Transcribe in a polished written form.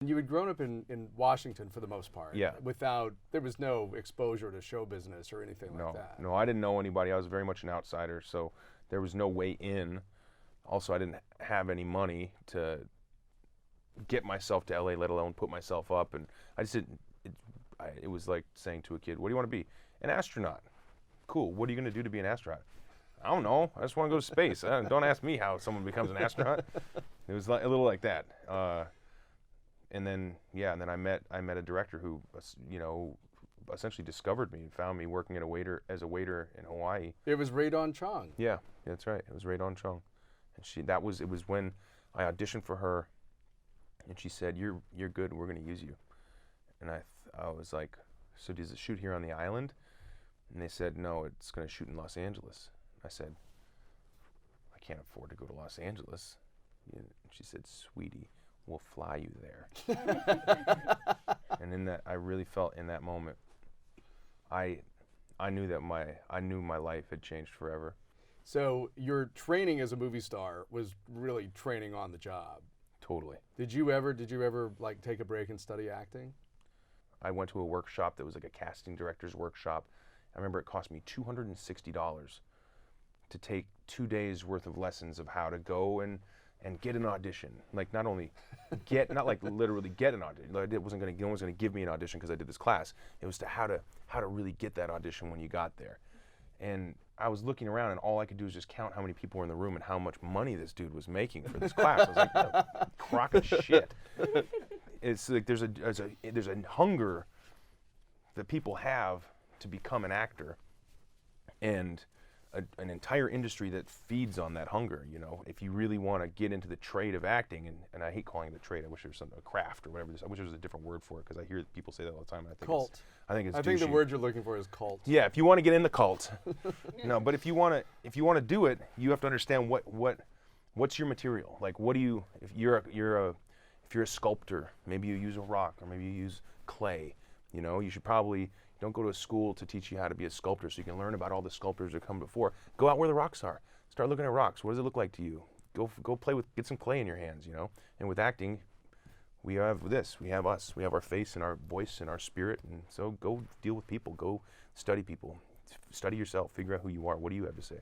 You had grown up in Washington for the most part. Yeah. There was no exposure to show business or anything like that. No, I didn't know anybody. I was very much an outsider, so there was no way in. Also, I didn't have any money to get myself to LA, let alone put myself up. And I just didn't, it was like saying to a kid, what do you want to be? An astronaut. Cool, what are you going to do to be an astronaut? I don't know, I just want to go to space. Don't ask me how someone becomes an astronaut. It was like, a little like that. And then I met a director who, essentially discovered me and found me working as a waiter in Hawaii. It was Rae-Dawn Chong. Yeah, that's right. It was Rae-Dawn Chong, and it was when I auditioned for her, and she said, "You're good. We're going to use you." And I was like, "So does it shoot here on the island?" And they said, "No, it's going to shoot in Los Angeles." I said, "I can't afford to go to Los Angeles." And she said, "Sweetie, we'll fly you there." And I really felt in that moment, I knew my life had changed forever. So your training as a movie star was really training on the job. Totally. Did you ever like take a break and study acting? I went to a workshop that was like a casting director's workshop. I remember it cost me $260 to take 2 days worth of lessons of how to go and get an audition. Like not only not like literally get an audition. No one was gonna give me an audition because I did this class. It was to how to really get that audition when you got there. And I was looking around and all I could do was just count how many people were in the room and how much money this dude was making for this class. I was like, a crock of shit. It's like there's a hunger that people have to become an actor, and an entire industry that feeds on that hunger. If you really want to get into the trade of acting, and I hate calling it a trade. I wish there was a craft or whatever. I wish there was a different word for it because I hear people say that all the time. And I think cult. I think the douchey. word you're looking for is cult. Yeah, if you want to get in the cult. No, but if you want to do it, you have to understand what's your material. Like, what do you? If you're a sculptor, maybe you use a rock or maybe you use clay. You should probably. Don't go to a school to teach you how to be a sculptor so you can learn about all the sculptors that come before. Go out where the rocks are. Start looking at rocks. What does it look like to you? Go play get some clay in your hands, And with acting, we have this. We have us. We have our face and our voice and our spirit. And so go deal with people. Go study people. Study yourself. Figure out who you are. What do you have to say?